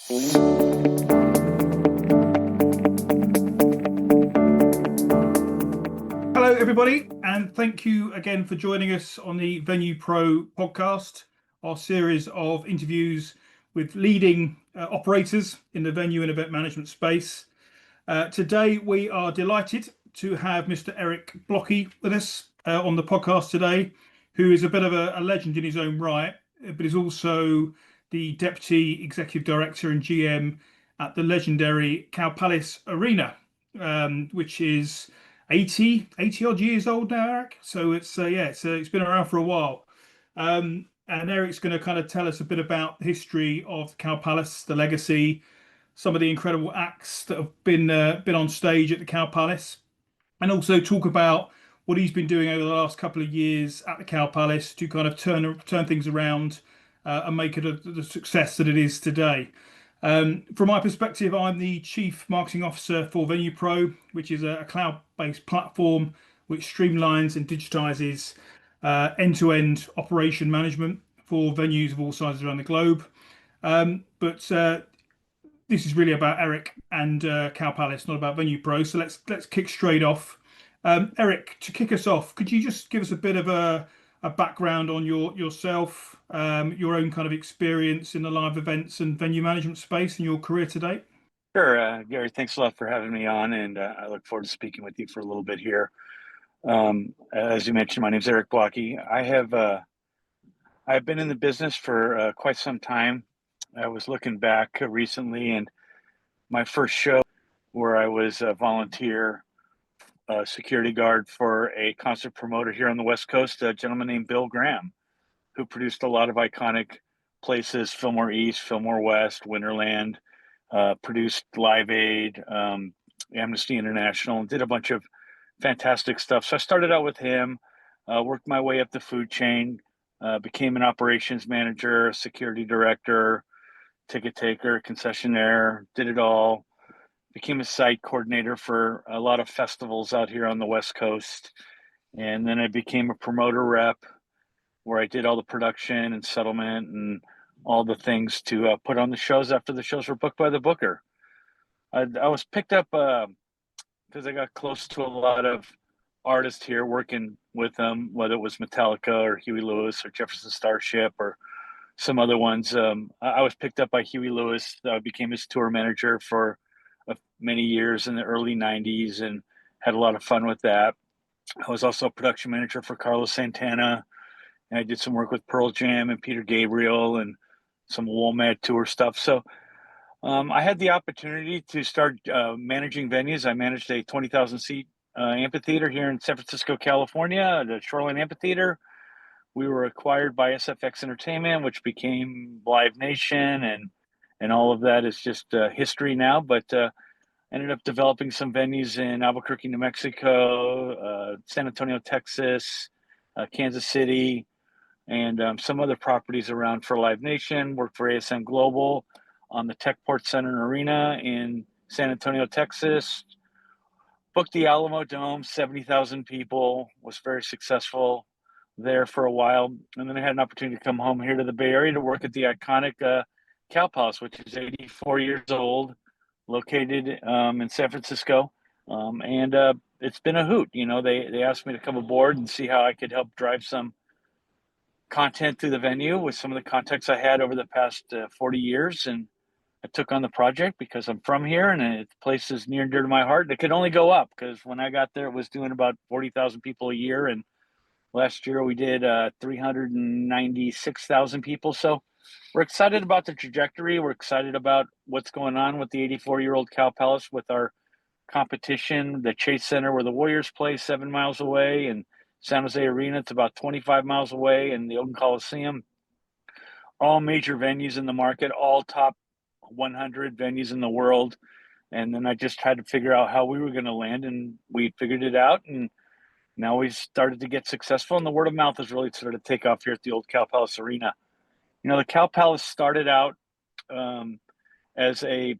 Hello, everybody, and thank you again for joining us on the Venue Pro podcast, our series of interviews with leading operators in the venue and event management space. Today, we are delighted to have Mr. Eric Blockie with us on the podcast today, who is a bit of a legend in his own right, but is also the Deputy Executive Director and GM at the legendary Cow Palace Arena, which is 80 odd years old now, Eric. So it's been around for a while. And Eric's going to kind of tell us a bit about the history of the Cow Palace, the legacy, some of the incredible acts that have been on stage at the Cow Palace, and also talk about what he's been doing over the last couple of years at the Cow Palace to kind of turn things around and make it the success that it is today. From my perspective, I'm the Chief Marketing Officer for Venue Pro, which is a cloud-based platform which streamlines and digitizes end-to-end operation management for venues of all sizes around the globe. But this is really about Eric and Cow Palace, not about Venue Pro. So let's kick straight off. Eric, to kick us off, could you just give us a bit of a background on yourself, your own kind of experience in the live events and venue management space in your career to date? Sure, Gary, thanks a lot for having me on, and I look forward to speaking with you for a little bit here. As you mentioned, my name is Eric Blockie. I've been in the business for quite some time. I was looking back recently, and my first show where I was a volunteer security guard for a concert promoter here on the West Coast, a gentleman named Bill Graham, who produced a lot of iconic places: Fillmore East, Fillmore West, Winterland, produced Live Aid, Amnesty International, and did a bunch of fantastic stuff. So I started out with him, worked my way up the food chain, became an operations manager, security director, ticket taker, concessionaire, did it all. Became a site coordinator for a lot of festivals out here on the West Coast. And then I became a promoter rep where I did all the production and settlement and all the things to put on the shows after the shows were booked by the booker. I was picked up because I got close to a lot of artists here, working with them, whether it was Metallica or Huey Lewis or Jefferson Starship or some other ones. I was picked up by Huey Lewis. I became his tour manager for many years in the early 90s and had a lot of fun with that. I was also a production manager for Carlos Santana, and I did some work with Pearl Jam and Peter Gabriel and some WOMAD tour stuff. So I had the opportunity to start managing venues. I managed a 20,000 seat amphitheater here in San Francisco, California, the Shoreline Amphitheater. We were acquired by SFX Entertainment, which became Live Nation, and all of that is just history now. But ended up developing some venues in Albuquerque, New Mexico, San Antonio, Texas, Kansas City, and some other properties around for Live Nation. Worked for ASM Global on the Techport Center and Arena in San Antonio, Texas. Booked the Alamo Dome, 70,000 people, was very successful there for a while. And then I had an opportunity to come home here to the Bay Area to work at the iconic Cow Palace, which is 84 years old, located in San Francisco. And it's been a hoot. You know, they asked me to come aboard and see how I could help drive some content through the venue with some of the contacts I had over the past 40 years. And I took on the project because I'm from here and the place is near and dear to my heart. It could only go up because when I got there, it was doing about 40,000 people a year. And last year we did 396,000 people. So we're excited about the trajectory. We're excited about what's going on with the 84-year-old Cow Palace with our competition, the Chase Center where the Warriors play 7 miles away, and San Jose Arena, it's about 25 miles away, and the Oakland Coliseum. All major venues in the market, all top 100 venues in the world. And then I just had to figure out how we were going to land, and we figured it out. And now we started to get successful, and the word of mouth has really started to take off here at the old Cow Palace Arena. You know, the Cow Palace started out as a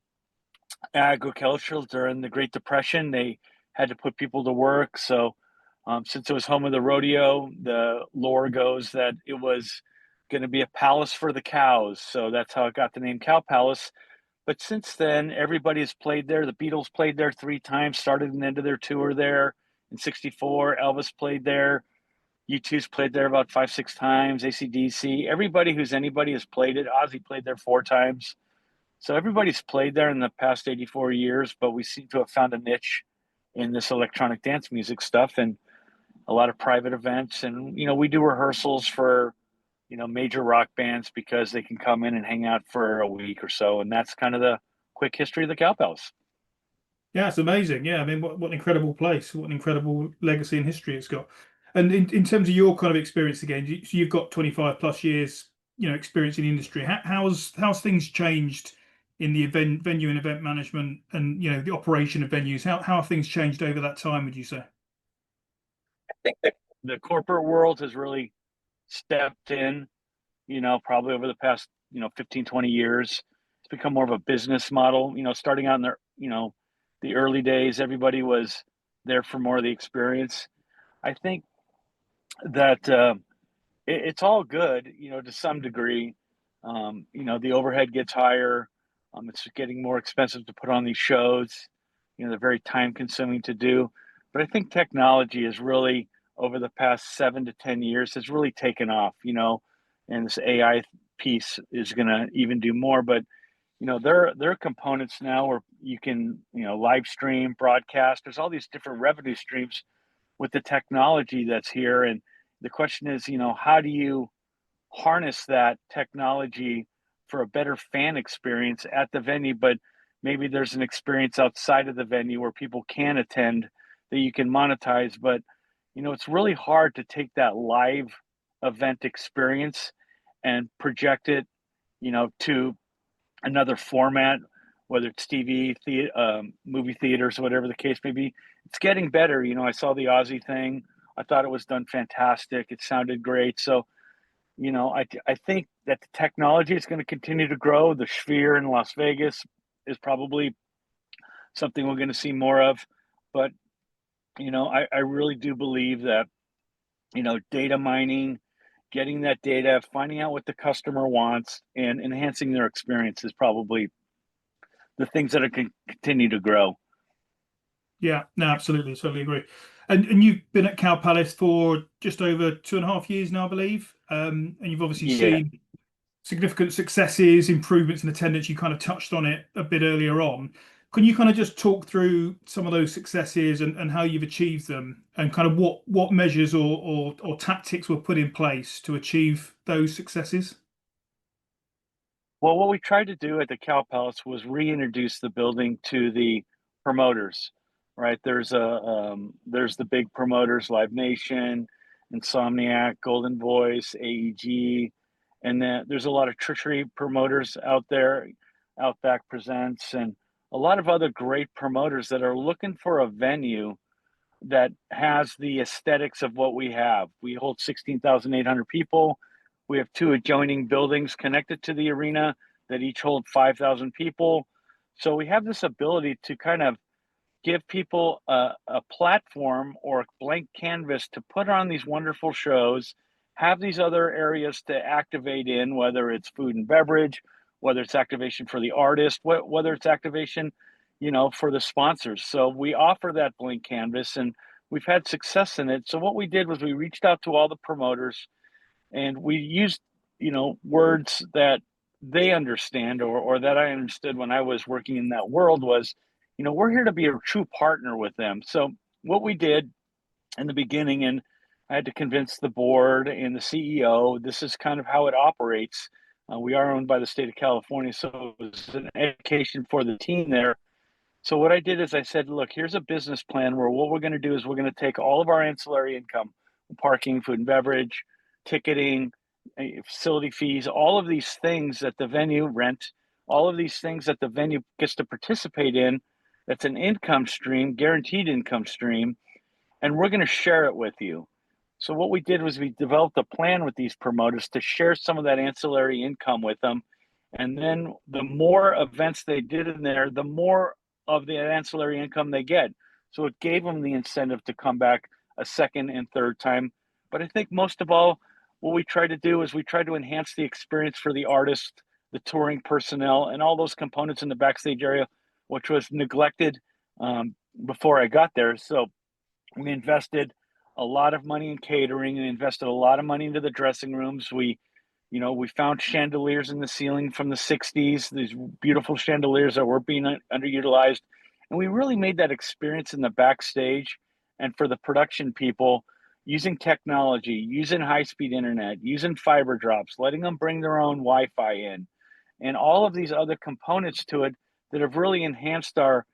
agricultural during the Great Depression. They had to put people to work. So since it was home of the rodeo, the lore goes that it was going to be a palace for the cows. So that's how it got the name Cow Palace. But since then, everybody has played there. The Beatles played there 3 times, started and ended their tour there in '64. Elvis played there. U2's played there about 5, 6 times. AC/DC. Everybody who's anybody has played it. Ozzy played there 4 times. So everybody's played there in the past 84 years, but we seem to have found a niche in this electronic dance music stuff and a lot of private events. And, we do rehearsals for, major rock bands because they can come in and hang out for a week or so. And that's kind of the quick history of the Cow Palace. Yeah, it's amazing. Yeah, I mean, what an incredible place, what an incredible legacy and history it's got. And in terms of your kind of experience again, so you've got 25 plus years, experience in the industry. How's things changed in the venue and event management, and the operation of venues? How have things changed over that time, would you say? I think that the corporate world has really stepped in, probably over the past, 15, 20 years. It's become more of a business model, starting out in the early days, everybody was there for more of the experience. I think that it's all good, to some degree. The overhead gets higher. It's getting more expensive to put on these shows. They're very time consuming to do. But I think technology is really, over the past 7 to 10 years, has really taken off, and this AI piece is going to even do more. But, there are components now where you can, live stream, broadcast. There's all these different revenue streams with the technology that's here. And the question is, how do you harness that technology for a better fan experience at the venue, but maybe there's an experience outside of the venue where people can attend that you can monetize. But it's really hard to take that live event experience and project it, to another format, whether it's TV, movie theaters, whatever the case may be. It's getting better. I saw the Aussie thing. I thought it was done fantastic. It sounded great. So, I think that the technology is going to continue to grow. The Sphere in Las Vegas is probably something we're going to see more of. But, I really do believe that, data mining, getting that data, finding out what the customer wants, and enhancing their experience is probably the things that are going to continue to grow. Yeah, no, absolutely, totally agree. And you've been at Cow Palace for just over 2.5 years now, I believe. And you've obviously Yeah. seen significant successes, improvements in attendance. You kind of touched on it a bit earlier on. Can you kind of just talk through some of those successes and how you've achieved them, and kind of what measures or tactics were put in place to achieve those successes? Well, what we tried to do at the Cow Palace was reintroduce the building to the promoters, right? There's the big promoters, Live Nation, Insomniac, Golden Voice, AEG, and then there's a lot of tertiary promoters out there, Outback Presents, and a lot of other great promoters that are looking for a venue that has the aesthetics of what we have. We hold 16,800 people. We have 2 adjoining buildings connected to the arena that each hold 5,000 people. So we have this ability to kind of give people a platform or a blank canvas to put on these wonderful shows, have these other areas to activate in, whether it's food and beverage, whether it's activation for the artist, whether it's activation, for the sponsors. So we offer that blank canvas, and we've had success in it. So what we did was we reached out to all the promoters, and we used, words that they understand, or that I understood when I was working in that world was, we're here to be a true partner with them. So what we did in the beginning, and I had to convince the board and the CEO, this is kind of how it operates. We are owned by the state of California, so it was an education for the team there. So what I did is I said, look, here's a business plan where what we're going to do is we're going to take all of our ancillary income, parking, food and beverage, ticketing, facility fees, all of these things that the venue rent, all of these things that the venue gets to participate in. That's an income stream, guaranteed income stream, and we're going to share it with you. So what we did was we developed a plan with these promoters to share some of that ancillary income with them. And then the more events they did in there, the more of the ancillary income they get. So it gave them the incentive to come back a second and third time. But I think most of all, what we try to do is we try to enhance the experience for the artist the touring personnel, and all those components in the backstage area, which was neglected um, before I got there. So we invested a lot of money in catering and invested a lot of money into the dressing rooms. We found chandeliers in the ceiling from the 60s, these beautiful chandeliers that were being underutilized. And we really made that experience in the backstage and for the production people using technology, using high speed internet, using fiber drops, letting them bring their own Wi Fi in, and all of these other components to it that have really enhanced our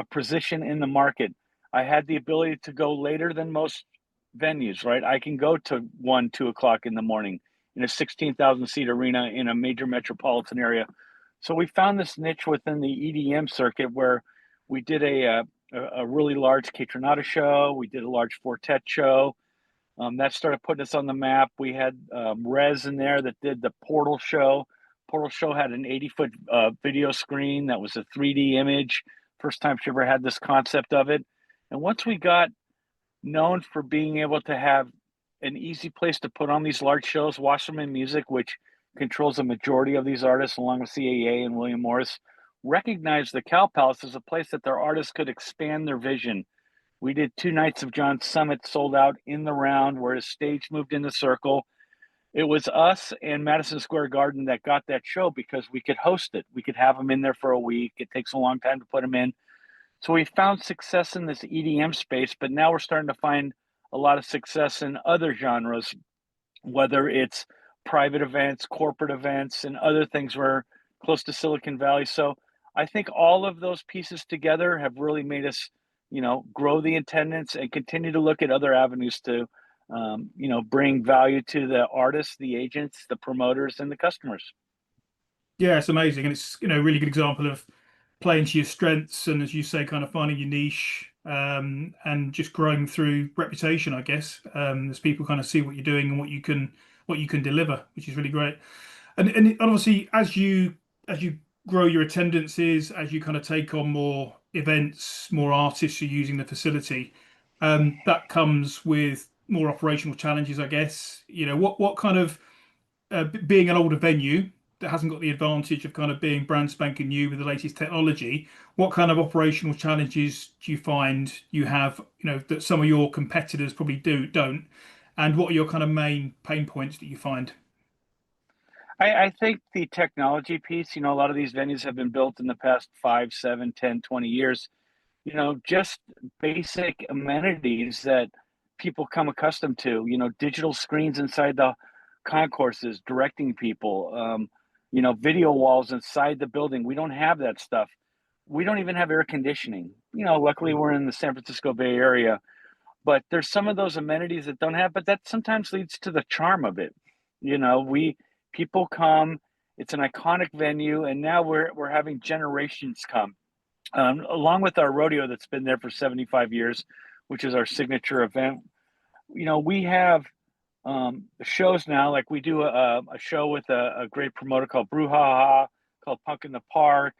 position in the market. I had the ability to go later than most venues, right? I can go to 1, 2 o'clock in the morning in a 16,000 seat arena in a major metropolitan area. So we found this niche within the EDM circuit where we did a really large Catronata show. We did a large Fortet show. That started putting us on the map. We had Rez in there that did the Portal show. Portal show had an 80-foot video screen that was a 3D image. First time she ever had this concept of it. And once we got known for being able to have an easy place to put on these large shows, Wasserman Music, which controls the majority of these artists, along with CAA and William Morris, recognized the Cow Palace as a place that their artists could expand their vision. We did 2 nights of John Summit sold out in the round where his stage moved in the circle. It was us and Madison Square Garden that got that show because we could host it. We could have them in there for a week. It takes a long time to put them in. So we found success in this EDM space, but now we're starting to find a lot of success in other genres, whether it's private events, corporate events, and other things. We're close to Silicon Valley. So I think all of those pieces together have really made us, grow the attendance and continue to look at other avenues to, bring value to the artists, the agents, the promoters, and the customers. Yeah, it's amazing, and it's a really good example of playing to your strengths and, as you say, kind of finding your niche, and just growing through reputation, I guess, as people kind of see what you're doing and what you can deliver, which is really great. And obviously, as you grow your attendances, as you kind of take on more events, more artists are using the facility, that comes with more operational challenges, I guess. What kind of being an older venue that hasn't got the advantage of kind of being brand spanking new with the latest technology, what kind of operational challenges do you find you have, that some of your competitors probably don't, and what are your kind of main pain points that you find? I think the technology piece, a lot of these venues have been built in the past 5, 7, 10, 20 years, just basic amenities that people come accustomed to, digital screens inside the concourses, directing people, video walls inside the building. We don't have that stuff. We don't even have air conditioning. Luckily we're in the San Francisco Bay Area, but there's some of those amenities that don't have, but that sometimes leads to the charm of it. We people come, it's an iconic venue, and now we're having generations come. Along with our rodeo that's been there for 75 years, which is our signature event. We have shows now, like we do a show with a great promoter called Brouhaha, called Punk in the Park,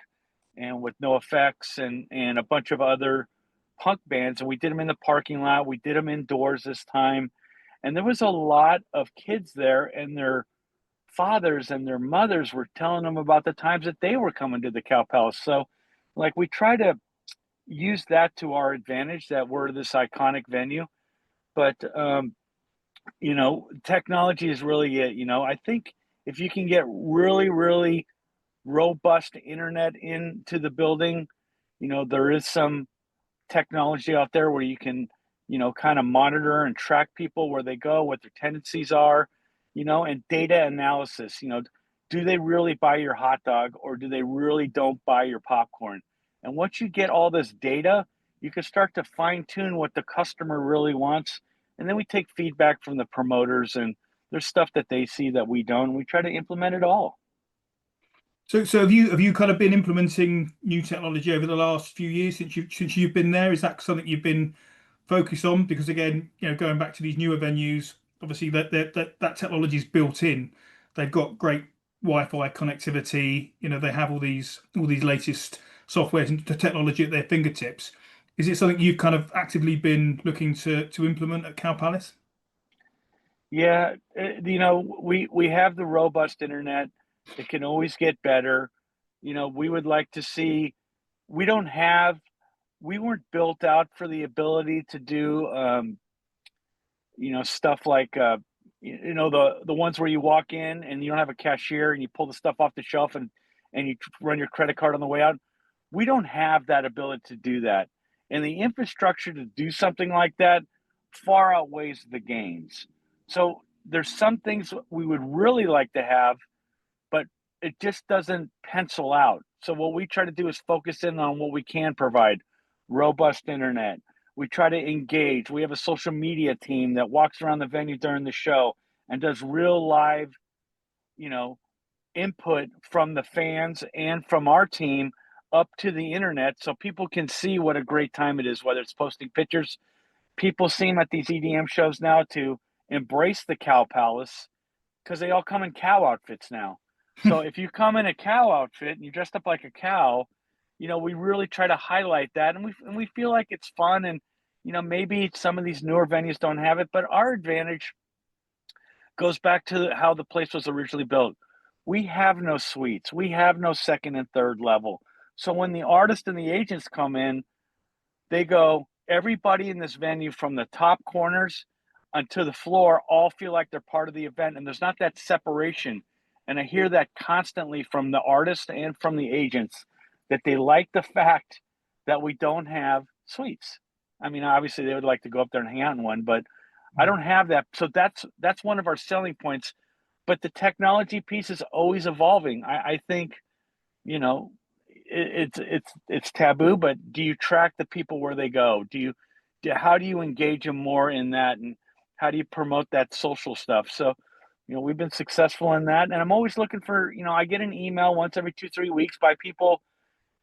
and with No Effects and a bunch of other punk bands. And we did them in the parking lot. We did them indoors this time. And there was a lot of kids there, and their fathers and their mothers were telling them about the times that they were coming to the Cow Palace. So, like, we try to use that to our advantage that we're this iconic venue. But technology is really it. I think if you can get really, really robust internet into the building, there is some technology out there where you can, kind of monitor and track people where they go, what their tendencies are, and data analysis. Do they really buy your hot dog, or do they really don't buy your popcorn? And once you get all this data, you can start to fine tune what the customer really wants. And then we take feedback from the promoters, and there's stuff that they see that we don't. And we try to implement it all. So have you kind of been implementing new technology over the last few years since you've been there? Is that something you've been focused on? Because again, going back to these newer venues, obviously that technology is built in. They've got great Wi-Fi connectivity. They have all these latest software and technology at their fingertips. Is it something you've kind of actively been looking to implement at Cow Palace? Yeah, we have the robust internet. It can always get better. We would like to see, we don't have, we weren't built out for the ability to do, stuff like, the ones where you walk in and you don't have a cashier and you pull the stuff off the shelf and you run your credit card on the way out. We don't have that ability to do that. And the infrastructure to do something like that far outweighs the gains. So there's some things we would really like to have, but it just doesn't pencil out. So what we try to do is focus in on what we can provide: robust internet. We try to engage. We have a social media team that walks around the venue during the show and does real live, you know, input from the fans and from our team up to the internet so people can see what a great time it is, whether it's posting pictures. People seem at these EDM shows now to embrace the Cow Palace because they all come in cow outfits now. So if you come in a cow outfit and you're dressed up like a cow, we really try to highlight that, and we feel like it's fun. And maybe some of these newer venues don't have it, but our advantage goes back to how the place was originally built. We have no suites. We have no second and third level. So when the artists and the agents come in, they go, everybody in this venue from the top corners onto the floor all feel like they're part of the event, and there's not that separation. And I hear that constantly from the artists and from the agents, that they like the fact that we don't have suites. I mean, obviously they would like to go up there and hang out in one, but I don't have that. So that's one of our selling points. But the technology piece is always evolving. I think, you know, it's taboo, but do you track the people where they go? How do you engage them more in that, and how do you promote that social stuff? So, we've been successful in that, and I'm always looking for, I get an email once every 2-3 weeks by people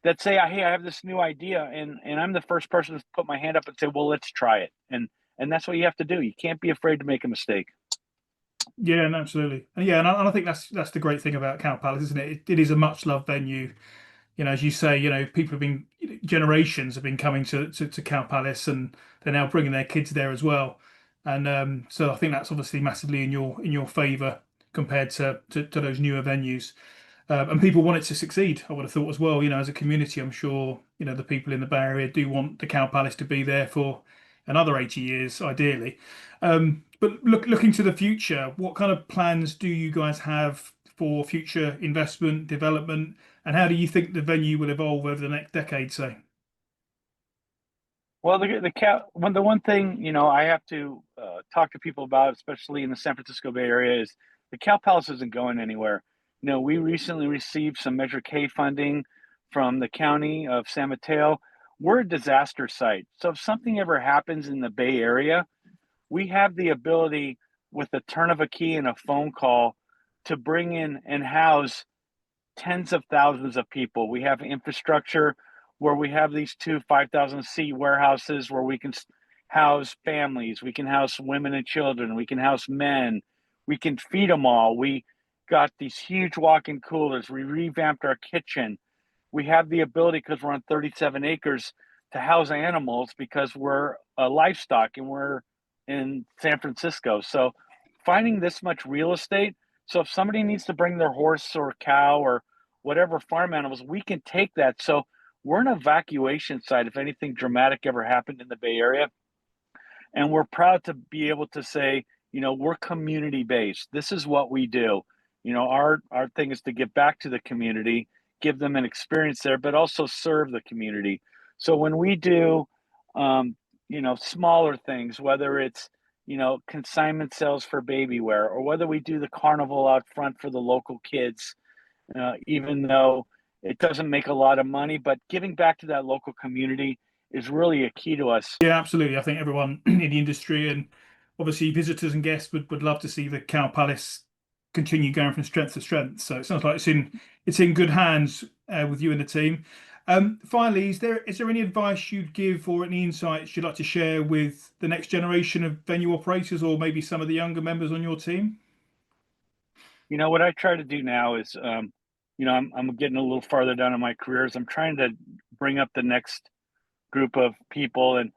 that say, hey, I have this new idea, and I'm the first person to put my hand up and say, well, let's try it. And that's what you have to do. You can't be afraid to make a mistake. Yeah, and absolutely. And yeah, and I think that's the great thing about Cow Palace, isn't it? It is a much loved venue. As you say, people have been generations have been coming to Cow Palace, and they're now bringing their kids there as well. And so I think that's obviously massively in your favour compared to those newer venues. And people want it to succeed, I would have thought as well. As a community, I'm sure the people in the Bay Area do want the Cow Palace to be there for another 80 years, ideally. But looking to the future, what kind of plans do you guys have for future investment, development, and how do you think the venue will evolve over the next decade, say? Well, the one thing I have to talk to people about, especially in the San Francisco Bay Area, is the Cow Palace isn't going anywhere. We recently received some Measure K funding from the county of San Mateo. We're a disaster site, so if something ever happens in the Bay Area, we have the ability, with the turn of a key and a phone call, to bring in and house tens of thousands of people. We have infrastructure where we have these two 5,000 seat warehouses where we can house families, we can house women and children, we can house men, we can feed them all. We got these huge walk-in coolers. We revamped our kitchen. We have the ability, because we're on 37 acres, to house animals because we're a livestock and we're in San Francisco. So finding this much real estate, so if somebody needs to bring their horse or cow or whatever farm animals, we can take that. So we're an evacuation site if anything dramatic ever happened in the Bay Area. And we're proud to be able to say, we're community based. This is what we do. Our thing is to give back to the community, give them an experience there, but also serve the community. So when we do, smaller things, whether it's, consignment sales for baby wear, or whether we do the carnival out front for the local kids, even though it doesn't make a lot of money, but giving back to that local community is really a key to us. Yeah, absolutely. I think everyone in the industry and obviously visitors and guests would love to see the Cow Palace continue going from strength to strength. So it sounds like it's in good hands with you and the team. Finally, is there any advice you'd give or any insights you'd like to share with the next generation of venue operators, or maybe some of the younger members on your team? What I try to do now is, I'm getting a little farther down in my career, is I'm trying to bring up the next group of people. And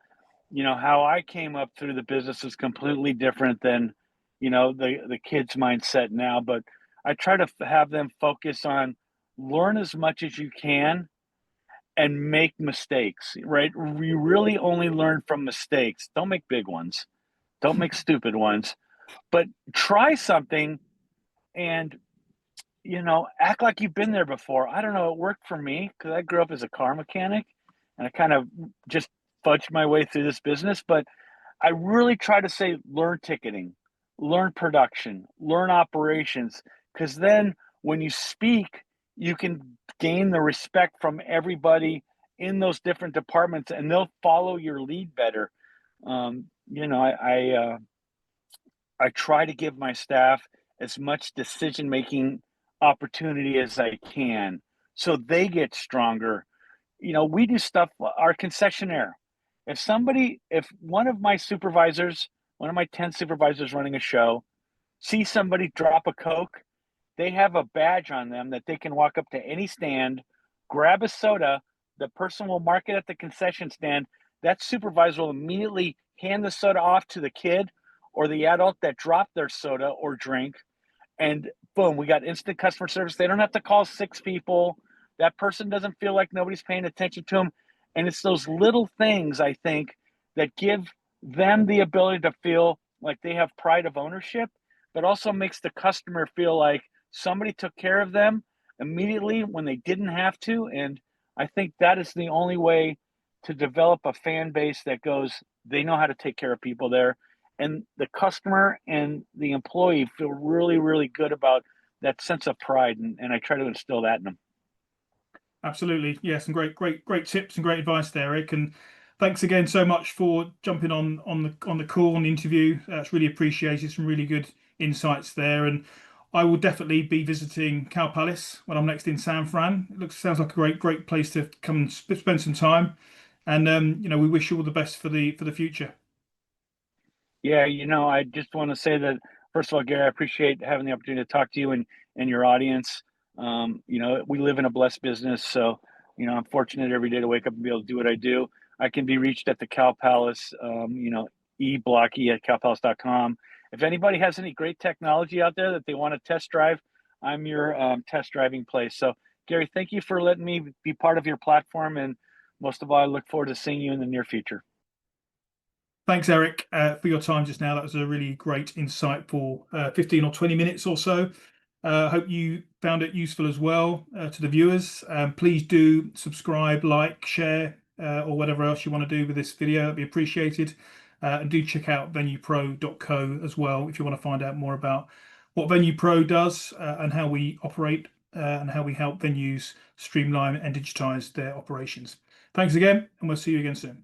how I came up through the business is completely different than the kids mindset now. But I try to have them focus on learn as much as you can and make mistakes, right? We really only learn from mistakes. Don't make big ones. Don't make stupid ones, but try something and act like you've been there before. I don't know, it worked for me because I grew up as a car mechanic and I kind of just fudged my way through this business. But I really try to say learn ticketing, learn production, learn operations, because then when you speak, you can gain the respect from everybody in those different departments and they'll follow your lead better. I try to give my staff as much decision making opportunity as I can so they get stronger. We do stuff, our concessionaire. If one of my supervisors, one of my 10 supervisors running a show, see somebody drop a Coke, they have a badge on them that they can walk up to any stand, grab a soda, the person will mark it at the concession stand. That supervisor will immediately hand the soda off to the kid or the adult that dropped their soda or drink. And boom, we got instant customer service. They don't have to call 6 people. That person doesn't feel like nobody's paying attention to them. And it's those little things, I think, that give them the ability to feel like they have pride of ownership, but also makes the customer feel like somebody took care of them immediately when they didn't have to. And I think that is the only way to develop a fan base that goes, they know how to take care of people there. And the customer and the employee feel really, really good about that sense of pride. And I try to instill that in them. Absolutely. Yes, and great tips and great advice there, Eric. And thanks again so much for jumping on the call and the interview. That's really appreciated. Some really good insights there. And I will definitely be visiting Cow Palace when I'm next in San Fran. Sounds like a great place to come and spend some time. And we wish you all the best for the future. Yeah, I just want to say that first of all, Gary, I appreciate having the opportunity to talk to you and your audience. We live in a blessed business, so I'm fortunate every day to wake up and be able to do what I do. I can be reached at the Cow Palace, eblockie at cowpalace.com. If anybody has any great technology out there that they want to test drive, I'm your test driving place. So, Gary, thank you for letting me be part of your platform, and most of all, I look forward to seeing you in the near future. Thanks, Eric, for your time just now. That was a really great, insightful 15 or 20 minutes or so. Hope you found it useful as well to the viewers. Please do subscribe, like, share, or whatever else you want to do with this video. That'd be appreciated. And do check out venuepro.co as well if you want to find out more about what VenuePro does and how we operate and how we help venues streamline and digitize their operations. Thanks again, and we'll see you again soon.